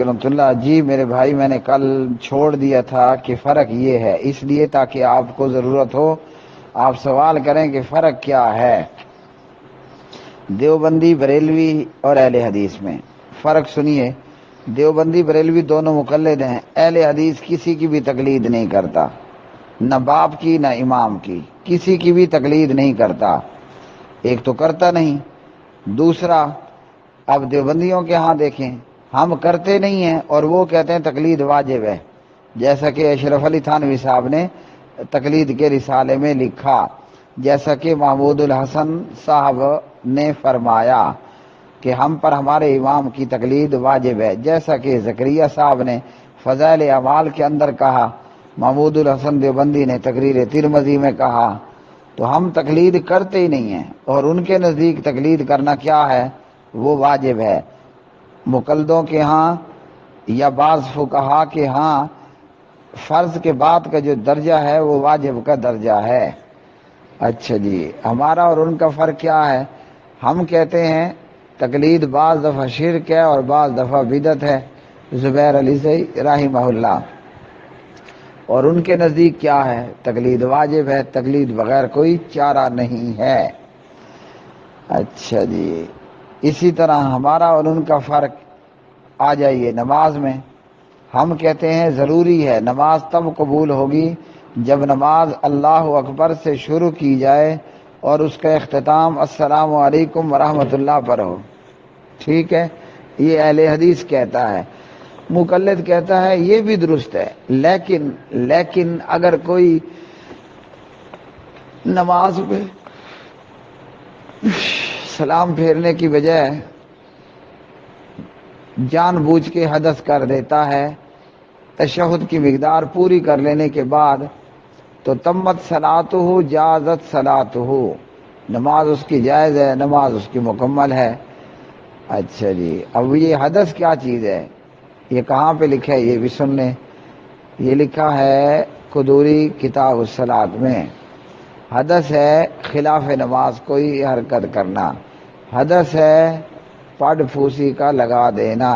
رحمۃ اللہ جی میرے بھائی، میں نے کل چھوڑ دیا تھا کہ فرق یہ ہے، اس لیے تاکہ آپ کو ضرورت ہو آپ سوال کریں کہ فرق کیا ہے دیوبندی بریلوی اور اہل حدیث میں۔ فرق سنیے، دیوبندی بریلوی دونوں مقلد ہیں، اہل حدیث کسی کی بھی تقلید نہیں کرتا، نہ باپ کی نہ امام کی، کسی کی بھی تقلید نہیں کرتا، ایک تو کرتا نہیں، دوسرا اب دیوبندیوں کے ہاں دیکھیں، ہم کرتے نہیں ہیں اور وہ کہتے ہیں تقلید واجب ہے، جیسا کہ اشرف علی تھانوی صاحب نے تقلید کے رسالے میں لکھا، جیسا کہ محمود الحسن صاحب نے فرمایا کہ ہم پر ہمارے امام کی تقلید واجب ہے، جیسا کہ زکریا صاحب نے فضائل اعمال کے اندر کہا، محمود الحسن دیوبندی نے تقریر ترمذی میں کہا، تو ہم تقلید کرتے ہی نہیں ہیں، اور ان کے نزدیک تقلید کرنا کیا ہے؟ وہ واجب ہے۔ مقلدوں کے ہاں یا بعض فقہا کے ہاں فرض کے بعد کا جو درجہ ہے وہ واجب کا درجہ ہے۔ اچھا جی، ہمارا اور ان کا فرق کیا ہے؟ ہم کہتے ہیں تقلید بعض دفعہ شرک ہے اور بعض دفعہ بدعت ہے، زبیر علی سے رحمہ اللہ، اور ان کے نزدیک کیا ہے؟ تقلید واجب ہے، تقلید بغیر کوئی چارہ نہیں ہے۔ اچھا جی، اسی طرح ہمارا اور ان کا فرق آ جائیے نماز میں۔ ہم کہتے ہیں ضروری ہے، نماز تب قبول ہوگی جب نماز اللہ اکبر سے شروع کی جائے اور اس کا اختتام السلام علیکم ورحمۃ اللہ پر ہو، ٹھیک ہے؟ یہ اہل حدیث کہتا ہے۔ مقلد کہتا ہے یہ بھی درست ہے، لیکن اگر کوئی نماز میں سلام پھیرنے کی بجائے جان بوجھ کے حدث کر دیتا ہے تشہد کی مقدار پوری کر لینے کے بعد، تو تمت صلاتہ جازت صلاتہ، نماز اس کی جائز ہے، نماز اس کی مکمل ہے۔ اچھا جی، اب یہ حدث کیا چیز ہے؟ یہ کہاں پہ لکھا ہے یہ بھی سن لیں۔ یہ لکھا ہے قدوری کتاب الصلاۃ میں۔ حدث ہے خلاف نماز کوئی حرکت کرنا، حدث ہے پڑ پھوسی کا لگا دینا،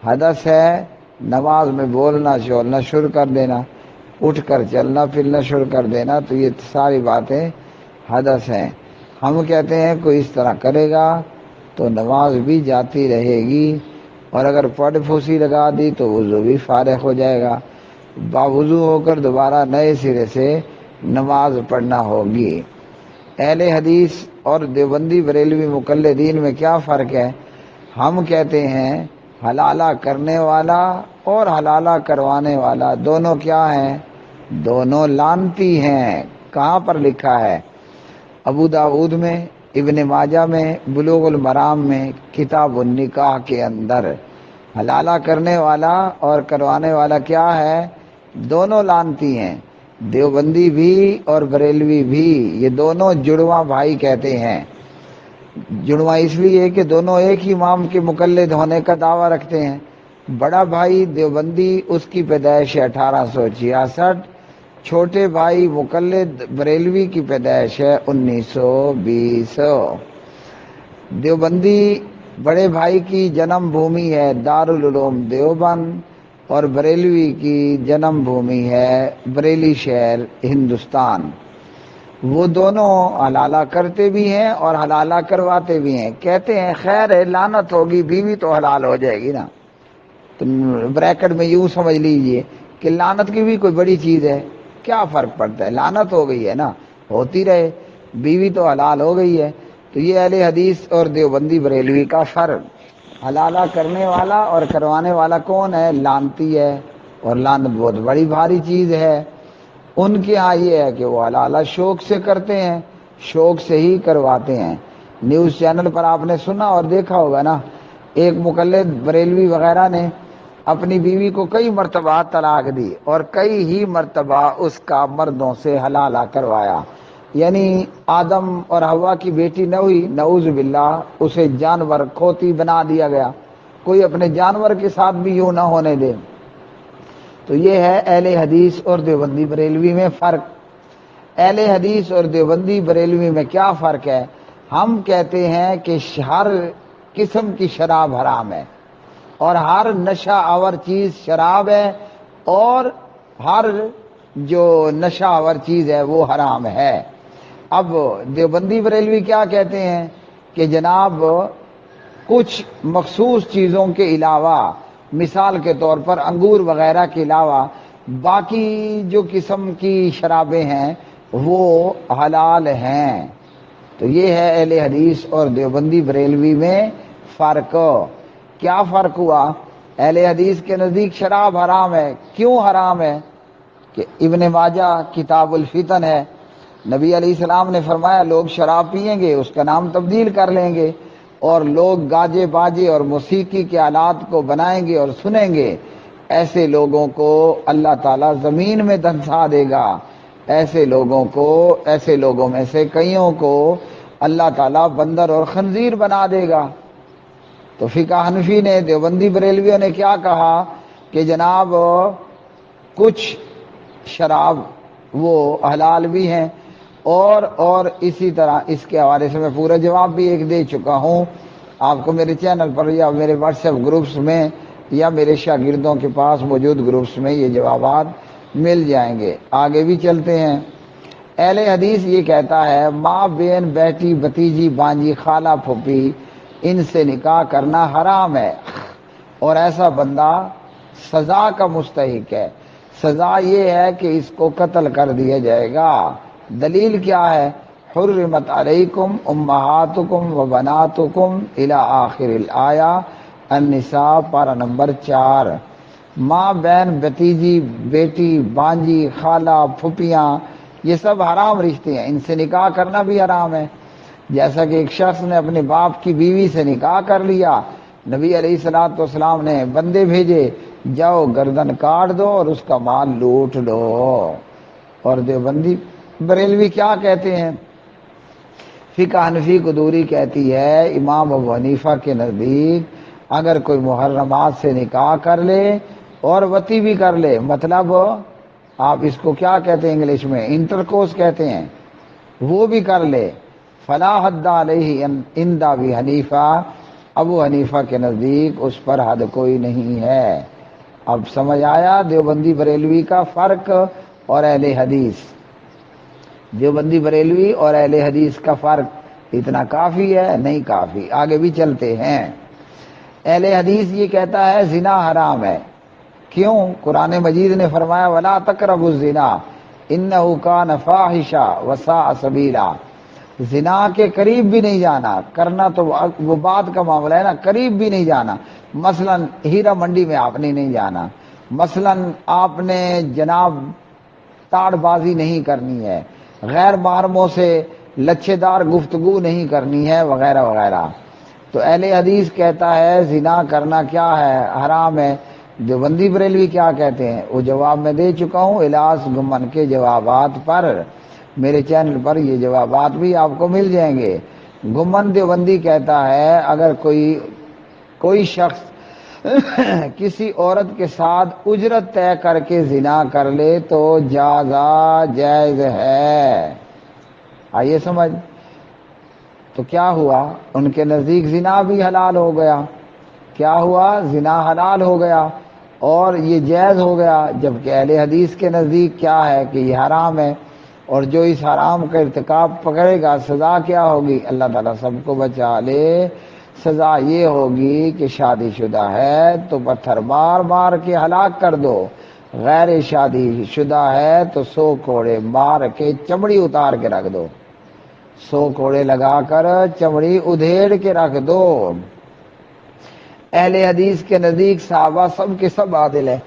حدث ہے نماز میں بولنا چولنا شروع کر دینا، اٹھ کر چلنا پھرنا شروع کر دینا، تو یہ ساری باتیں حدث ہیں۔ ہم کہتے ہیں کوئی اس طرح کرے گا تو نماز بھی جاتی رہے گی، اور اگر پڑ پھوسی لگا دی تو وضو بھی فارغ ہو جائے گا، باوضو ہو کر دوبارہ نئے سرے سے نماز پڑھنا ہوگی۔ اہل حدیث اور دیوبندی بریلوی مقلدین میں کیا فرق ہے؟ ہم کہتے ہیں حلالہ کرنے والا اور حلالہ کروانے والا دونوں کیا ہیں؟ دونوں لعنتی ہیں۔ کہاں پر لکھا ہے؟ ابو داؤد میں، ابن ماجہ میں، بلوغ المرام میں، کتاب النکاح کے اندر حلالہ کرنے والا اور کروانے والا کیا ہے؟ دونوں لعنتی ہیں۔ دیوبندی بھی اور بریلوی بھی یہ دونوں جڑواں بھائی کہتے ہیں۔ جڑواں اس لیے کہ دونوں ایک ہی امام کے مقلد ہونے کا دعویٰ رکھتے ہیں۔ بڑا بھائی دیوبندی، اس کی پیدائش 1866، چھوٹے بھائی مقلد بریلوی کی پیدائش ہے 1920۔ دیوبندی بڑے بھائی کی جنم بھومی ہے دارالعلوم دیوبند، اور بریلوی کی جنم بھومی ہے بریلی شہر ہندوستان۔ وہ دونوں حلالہ کرتے بھی ہیں اور حلالہ کرواتے بھی ہیں۔ کہتے ہیں خیر ہے، لعنت ہوگی، بیوی تو حلال ہو جائے گی نا، تو بریکٹ میں یوں سمجھ لیجئے کہ لعنت کی بھی کوئی بڑی چیز ہے، کیا فرق پڑتا ہے، لعنت ہو گئی ہے نا، ہوتی رہے، بیوی تو حلال ہو گئی ہے۔ تو یہ اہل حدیث اور دیوبندی بریلوی کا فرق۔ حلالہ کرنے والا اور کروانے والا کون ہے؟ لعنتی ہے، اور لعنت بہت بڑی بھاری چیز ہے۔ ان کے ہاں یہ ہے کہ وہ حلالہ شوق سے کرتے ہیں، شوق سے ہی کرواتے ہیں۔ نیوز چینل پر آپ نے سنا اور دیکھا ہوگا نا، ایک مقلد بریلوی وغیرہ نے اپنی بیوی کو کئی مرتبہ طلاق دی اور کئی ہی مرتبہ اس کا مردوں سے حلالہ کروایا، یعنی آدم اور حوا کی بیٹی نہ ہوئی، نعوذ باللہ، اسے جانور کھوتی بنا دیا گیا۔ کوئی اپنے جانور کے ساتھ بھی یوں نہ ہونے دے۔ تو یہ ہے اہل حدیث اور دیوبندی بریلوی میں فرق۔ اہل حدیث اور دیوبندی بریلوی میں کیا فرق ہے؟ ہم کہتے ہیں کہ ہر قسم کی شراب حرام ہے، اور ہر نشہ آور چیز شراب ہے، اور ہر جو نشہ آور چیز ہے وہ حرام ہے۔ اب دیوبندی بریلوی کیا کہتے ہیں کہ جناب کچھ مخصوص چیزوں کے علاوہ، مثال کے طور پر انگور وغیرہ کے علاوہ باقی جو قسم کی شرابیں ہیں وہ حلال ہیں۔ تو یہ ہے اہل حدیث اور دیوبندی بریلوی میں فرق۔ کیا فرق ہوا؟ اہل حدیث کے نزدیک شراب حرام ہے۔ کیوں حرام ہے؟ کہ ابن ماجہ کتاب الفتن ہے، نبی علیہ السلام نے فرمایا لوگ شراب پئیں گے، اس کا نام تبدیل کر لیں گے، اور لوگ گاجے باجے اور موسیقی کے آلات کو بنائیں گے اور سنیں گے، ایسے لوگوں کو اللہ تعالیٰ زمین میں دھنسا دے گا، ایسے لوگوں میں سے کئیوں کو اللہ تعالیٰ بندر اور خنزیر بنا دے گا۔ تو فقہ حنفی نے، دیوبندی بریلویوں نے کیا کہا کہ جناب کچھ شراب وہ حلال بھی ہیں، اور اسی طرح اس کے حوالے سے میں پورا جواب بھی ایک دے چکا ہوں آپ کو میرے چینل پر یا میرے واٹس ایپ گروپس میں یا میرے شاگردوں کے پاس موجود گروپس میں یہ جوابات مل جائیں گے۔ آگے بھی چلتے ہیں۔ اہل حدیث یہ کہتا ہے ماں بہن بیٹی بھتیجی بانجی خالہ پھوپھی ان سے نکاح کرنا حرام ہے، اور ایسا بندہ سزا کا مستحق ہے۔ سزا یہ ہے کہ اس کو قتل کر دیا جائے گا۔ دلیل کیا ہے؟ حرمت علیکم امہاتکم و بناتکم الی آخر الآیہ، النساء پارہ نمبر 4۔ ماں بہن بھتیجی بیٹی بانجی خالہ پھوپھیاں یہ سب حرام رشتے ہیں، ان سے نکاح کرنا بھی حرام ہے۔ جیسا کہ ایک شخص نے اپنے باپ کی بیوی سے نکاح کر لیا، نبی علیہ السلام نے بندے بھیجے، جاؤ گردن کاٹ دو اور اس کا مال لوٹ لو۔ اور دیوبندی بریلوی کیا کہتے ہیں؟ فقہ حنفی کو دوری کہتی ہے امام ابو حنیفہ کے نزدیک اگر کوئی محرمات سے نکاح کر لے اور وطی بھی کر لے، مطلب آپ اس کو کیا کہتے ہیں انگلش میں؟ انٹرکورس کہتے ہیں، وہ بھی کر لے، فلا حد علیہ عند ابی حنیفہ، ابو حنیفہ کے نزدیک اس پر حد کوئی نہیں ہے۔ اب سمجھ آیا دیوبندی بریلوی کا فرق اور اہل حدیث؟ دیوبندی بریلوی اور اہل حدیث کا فرق اتنا کافی ہے؟ نہیں کافی، آگے بھی چلتے ہیں۔ اہل حدیث یہ کہتا ہے زنا حرام ہے۔ کیوں؟ قرآن مجید نے فرمایا وَلَا تَقْرَبُوا الزِّنَا إِنَّهُ كَانَ فَاحِشًا وَسَاءَ سَبِيلًا، زنا کے قریب بھی نہیں جانا، کرنا تو وہ بات کا معاملہ ہے نا، قریب بھی نہیں جانا۔ مثلا ہیرا منڈی میں آپ نے نہیں جانا، مثلا آپ نے جناب تاڑ بازی نہیں کرنی ہے، غیر محرموں سے لچھے دار گفتگو نہیں کرنی ہے، وغیرہ وغیرہ۔ تو اہل حدیث کہتا ہے زنا کرنا کیا ہے؟ حرام ہے۔ دیوبندی بریلوی کیا کہتے ہیں؟ وہ جواب میں دے چکا ہوں، الیاس گمن کے جوابات پر، میرے چینل پر یہ جوابات بھی آپ کو مل جائیں گے۔ گمن دیوبندی کہتا ہے اگر کوئی شخص کسی عورت کے ساتھ اجرت طے کر کے زنا کر لے تو جائز ہے۔ آئیے سمجھ، تو کیا ہوا؟ ان کے نزدیک زنا بھی حلال ہو گیا۔ کیا ہوا؟ زنا حلال ہو گیا اور یہ جائز ہو گیا، جبکہ اہل حدیث کے نزدیک کیا ہے کہ یہ حرام ہے، اور جو اس حرام کا ارتکاب پکڑے گا سزا کیا ہوگی؟ اللہ تعالیٰ سب کو بچا لے۔ سزا یہ ہوگی کہ شادی شدہ ہے تو پتھر مار مار کے ہلاک کر دو، غیر شادی شدہ ہے تو 100 کوڑے مار کے چمڑی اتار کے رکھ دو، 100 کوڑے لگا کر چمڑی ادھیڑ کے رکھ دو۔ اہل حدیث کے نزدیک صحابہ سب کے سب عادل ہیں،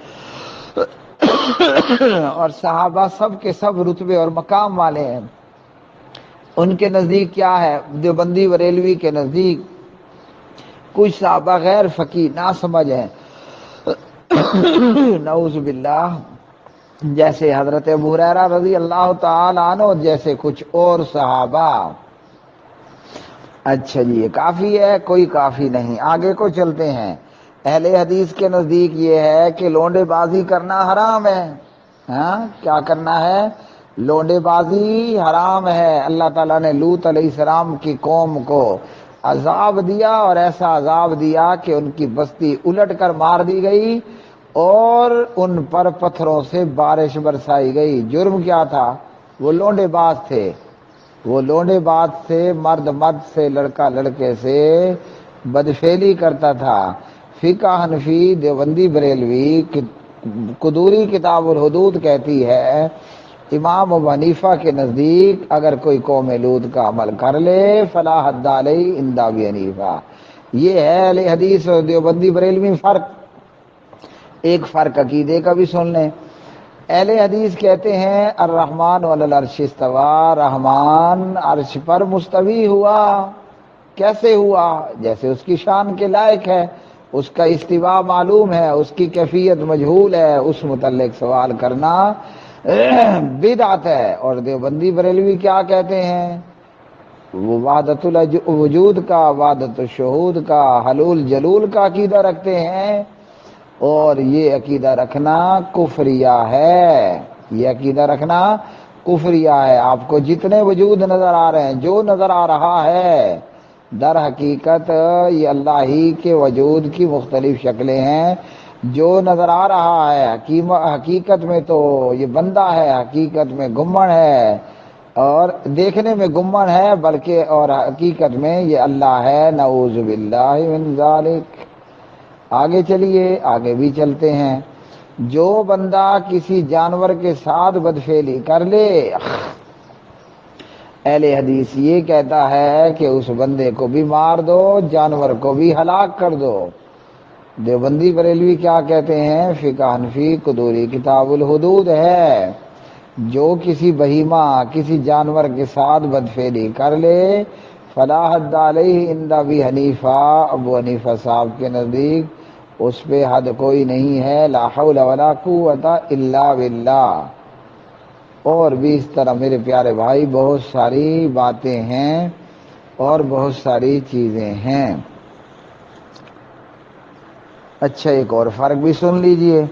اور صحابہ سب کے سب رتبے اور مقام والے ہیں۔ ان کے نزدیک کیا ہے؟ دیوبندی بریلوی کے نزدیک کچھ صحابہ غیر فقیہ نہ سمجھ ہیں، نعوذ باللہ، جیسے حضرت ابو ہریرہ رضی اللہ تعالی عنہ، جیسے کچھ اور صحابہ۔ اچھا جی، یہ کافی ہے؟ کوئی کافی نہیں، آگے کو چلتے ہیں۔ اہل حدیث کے نزدیک یہ ہے کہ لونڈے بازی کرنا حرام ہے۔ ہاں، کیا کرنا ہے؟ لونڈے بازی حرام ہے۔ اللہ تعالیٰ نے لوط علیہ السلام کی قوم کو عذاب دیا اور ایسا عذاب دیا کہ ان کی بستی الٹ کر مار دی گئی اور ان پر پتھروں سے بارش برسائی گئی۔ جرم کیا تھا؟ وہ لونڈے باز تھے، وہ لونڈے باز سے، مرد مرد سے، لڑکا لڑکے سے بدفعلی کرتا تھا۔ فقہ حنفی دیوبندی بریلوی قدوری کتاب الحدود کہتی ہے امام ابو حنیفہ کے نزدیک اگر کوئی قوم لوط کا عمل کر لے فلا حد علیہ عند ابی حنیفہ۔ یہ ہے اہل حدیث اور دیوبندی بریلوی میں فرق۔ ایک فرق عقیدے کا بھی سن لیں۔ اہل حدیث کہتے ہیں الرحمن علی العرش استویٰ، رحمان عرش پر مستوی ہوا۔ کیسے ہوا؟ جیسے اس کی شان کے لائق ہے، اس کا استواء معلوم ہے، اس کی کیفیت مجہول ہے، اس متعلق سوال کرنا بدعت ہے۔ اور دیوبندی بریلوی کیا کہتے ہیں؟ وہ وحدت الوجود کا، وحدت الشہود کا، حلول جلول کا عقیدہ رکھتے ہیں، اور یہ عقیدہ رکھنا کفریہ ہے۔ یہ عقیدہ رکھنا کفریہ ہے۔ آپ کو جتنے وجود نظر آ رہے ہیں، جو نظر آ رہا ہے، در حقیقت یہ اللہ ہی کے وجود کی مختلف شکلیں ہیں۔ جو نظر آ رہا ہے حقیقت میں تو یہ بندہ ہے، حقیقت میں گمن ہے، اور دیکھنے میں گمن ہے بلکہ اور حقیقت میں یہ اللہ ہے۔ نعوذ باللہ من ذالک۔ آگے چلیے، آگے بھی چلتے ہیں۔ جو بندہ کسی جانور کے ساتھ بدفعلی کر لے، اہل حدیث یہ کہتا ہے کہ اس بندے کو بھی مار دو، جانور کو بھی ہلاک کر دو۔ دیوبندی بریلوی کیا کہتے ہیں؟ فقہ حنفی قدوری کتاب الحدود ہے، جو کسی بہیمہ، کسی جانور کے ساتھ بدفعلی کر لے فلا حد علیہ عند ابی حنیفہ، ابو حنیفہ صاحب کے نزدیک اس پہ حد کوئی نہیں ہے۔ لا حول ولا قوت الا باللہ۔ اور بھی اس طرح میرے پیارے بھائی بہت ساری باتیں ہیں اور بہت ساری چیزیں ہیں۔ اچھا، ایک اور فرق بھی سن لیجئے۔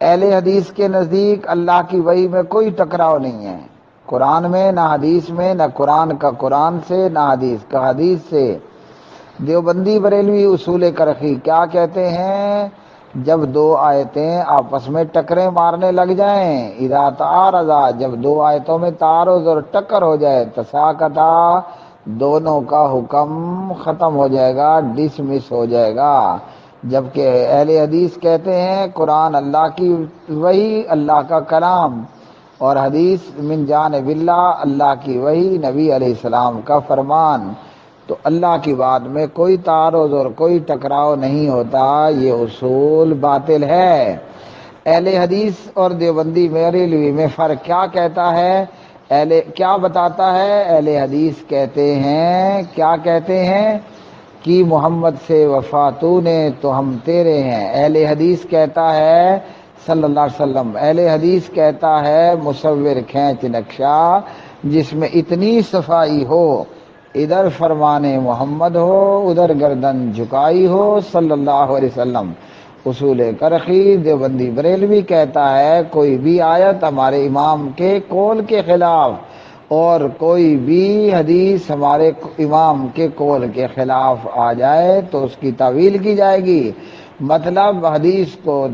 اہل حدیث کے نزدیک اللہ کی وحی میں کوئی ٹکراؤ نہیں ہے، قرآن میں نہ حدیث میں، نہ قرآن کا قرآن سے، نہ حدیث کا حدیث سے۔ دیوبندی بریلوی اصول کرخی کیا کہتے ہیں؟ جب دو آیتیں آپس میں ٹکریں مارنے لگ جائیں، اذا تعارضا، جب دو آیتوں میں تعارض اور ٹکر ہو جائے، تساقطا، دونوں کا حکم ختم ہو جائے گا، ڈسمس ہو جائے گا۔ جبکہ اہل حدیث کہتے ہیں قرآن اللہ کی وحی، اللہ کا کلام، اور حدیث من جانب اللہ، اللہ کی وحی، نبی علیہ السلام کا فرمان۔ تو اللہ کی بات میں کوئی تعارض اور کوئی ٹکراؤ نہیں ہوتا، یہ اصول باطل ہے۔ اہل حدیث اور دیوبندی بریلوی میں فرق کیا کہتا ہے؟ کیا بتاتا ہے؟ اہل حدیث کہتے ہیں، کیا کہتے ہیں کہ محمد سے وفا تو نے تو ہم تیرے ہیں۔ اہل حدیث کہتا ہے صلی اللہ علیہ وسلم، اہل حدیث کہتا ہے مصور کھینچ نقشہ جس میں اتنی صفائی ہو، ادھر فرمان محمد ہو، ادھر گردن جھکائی ہو صلی اللہ علیہ وسلم۔ اصول کرخی دیوبندی بریلوی کہتا ہے کوئی بھی آیت ہمارے امام کے قول کے خلاف اور کوئی بھی حدیث ہمارے امام کے قول کے خلاف آ جائے تو اس کی تعویل کی جائے گی، مطلب حدیث کو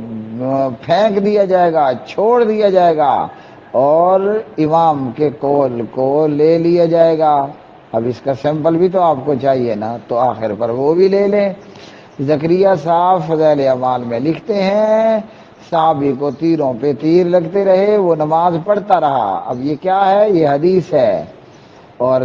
پھینک دیا جائے گا، چھوڑ دیا جائے گا، اور امام کے قول کو لے لیا جائے گا۔ اب اس کا سیمپل بھی تو آپ کو چاہیے نا، تو آخر پر وہ بھی لے لیں۔ زکریا صاحب فضائل اعمال میں لکھتے ہیں صحابی کو تیروں پہ تیر لگتے رہے، وہ نماز پڑھتا رہا۔ اب یہ کیا ہے؟ یہ حدیث ہے۔ اور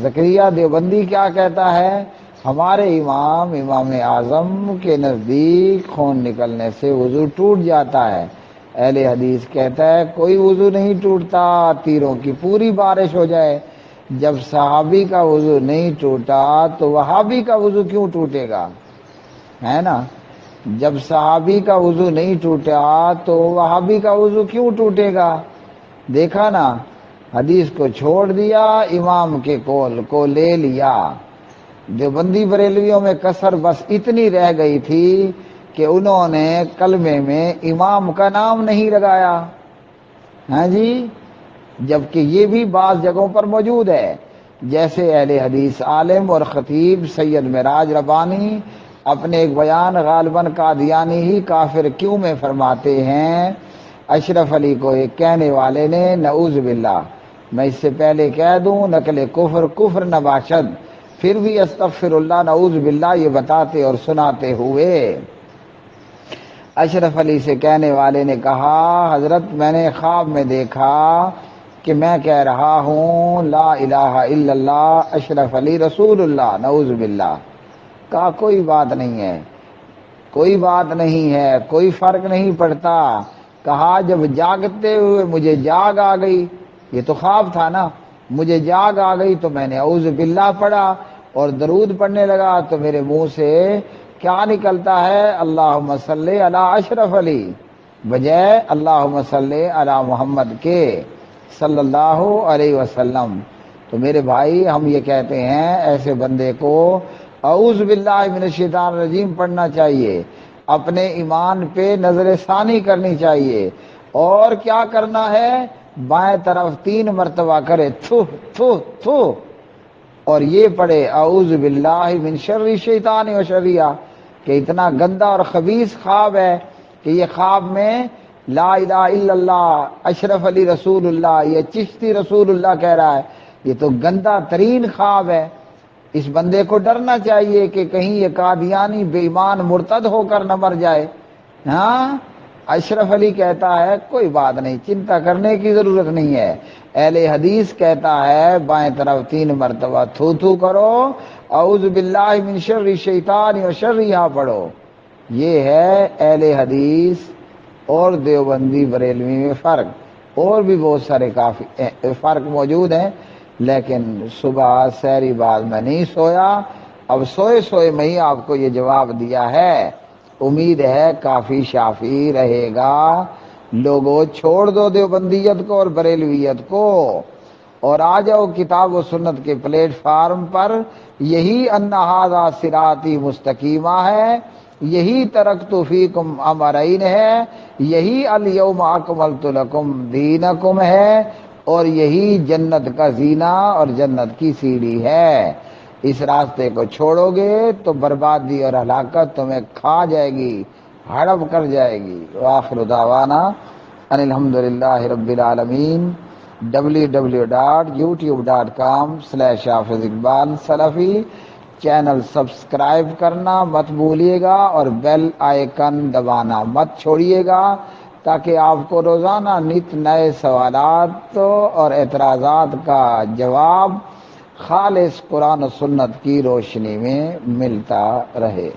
زکریا دیوبندی کیا کہتا ہے؟ ہمارے امام اعظم کے نزدیک خون نکلنے سے وضو ٹوٹ جاتا ہے۔ اہل حدیث کہتا ہے کوئی وضو نہیں ٹوٹتا، تیروں کی پوری بارش ہو جائے۔ جب صحابی کا وضو نہیں ٹوٹا تو وہابی کا وضو کیوں ٹوٹے گا؟ ہے نا؟ جب صحابی کا وضو نہیں ٹوٹا تو وہابی کا وضو کیوں ٹوٹے گا؟ دیکھا نا، حدیث کو چھوڑ دیا، امام کے قول کو لے لیا۔ دیوبندی بریلویوں میں کسر بس اتنی رہ گئی تھی کہ انہوں نے کلمے میں امام کا نام نہیں لگایا، ہاں جی، جبکہ یہ بھی بعض جگہوں پر موجود ہے۔ جیسے اہل حدیث عالم اور خطیب سید معراج ربانی اپنے ایک بیان غالباً قادیانی ہی کافر کیوں میں فرماتے ہیں، اشرف علی کو ایک کہنے والے نے نعوذ باللہ، میں اس سے پہلے کہہ دوں نقل کفر کفر نہ باشد، پھر بھی استغفر اللہ نعوذ باللہ یہ بتاتے اور سناتے ہوئے اشرف علی سے کہنے والے نے کہا، حضرت میں نے خواب میں دیکھا کہ میں کہہ رہا ہوں لا الہ الا اللہ اشرف علی رسول اللہ نعوذ باللہ۔ کہا کوئی بات نہیں ہے، کوئی بات نہیں ہے، کوئی فرق نہیں پڑتا۔ کہا جب جاگتے ہوئے مجھے جاگ آ گئی، یہ تو خواب تھا نا، مجھے جاگ آ گئی تو میں نے اعوذ باللہ پڑھا اور درود پڑھنے لگا تو میرے منہ سے کیا نکلتا ہے، اللہم صلی علی اشرف علی بجائے اللہم صلی علی محمد کے صلی اللہ علیہ وسلم۔ تو میرے بھائی ہم یہ کہتے ہیں ایسے بندے کو اعوذ باللہ من الشیطان الرجیم پڑھنا چاہیے، اپنے ایمان پہ نظر ثانی کرنی چاہیے، اور کیا کرنا ہے، بائیں طرف 3 مرتبہ کرے تھو تھو تھو، اور یہ پڑھے اعوذ باللہ من شر الشیطان و شریہ، کہ اتنا گندا اور خبیث خواب ہے کہ یہ خواب میں لا الہ الا اللہ اشرف علی رسول اللہ یہ چشتی رسول اللہ کہہ رہا ہے، یہ تو گندا ترین خواب ہے۔ اس بندے کو ڈرنا چاہیے کہ کہیں یہ قادیانی بے ایمان مرتد ہو کر نہ مر جائے۔ ہاں اشرف علی کہتا ہے کوئی بات نہیں، چنتا کرنے کی ضرورت نہیں ہے۔ اہل حدیث کہتا ہے بائیں طرف 3 مرتبہ تھو تھو کرو، اعوذ باللہ من شر الشیطان و شریہ پڑھو۔ یہ ہے اہل حدیث اور دیوبندی بریلوی میں فرق، اور بھی بہت سارے کافی فرق موجود ہیں، لیکن صبح سحری بعد میں نہیں سویا، اب سوئے سوئے میں ہی آپ کو یہ جواب دیا ہے۔ امید ہے کافی شافی رہے گا۔ لوگوں چھوڑ دو دیوبندیت کو اور بریلویت کو اور آ جاؤ کتاب و سنت کے پلیٹ فارم پر۔ یہی ان ھذا صراطی مستقیمہ ہے، یہی ترکت فیکم امرین ہے، یہی الیوم اکملت لکم دینکم ہے، اور یہی جنت کا زینہ اور جنت کی سیڑھی ہے۔ اس راستے کو چھوڑو گے تو بربادی اور ہلاکت تمہیں کھا جائے گی، ہڑپ کر جائے گی۔ وآخر دعوانا ان الحمدللہ رب العالمین۔ www.youtube.com/حافظ اقبال سلفی چینل سبسکرائب کرنا مت بھولیے گا اور بیل آئیکن دبانا مت چھوڑیے گا، تاکہ آپ کو روزانہ نت نئے سوالات اور اعتراضات کا جواب خالص قرآن و سنت کی روشنی میں ملتا رہے۔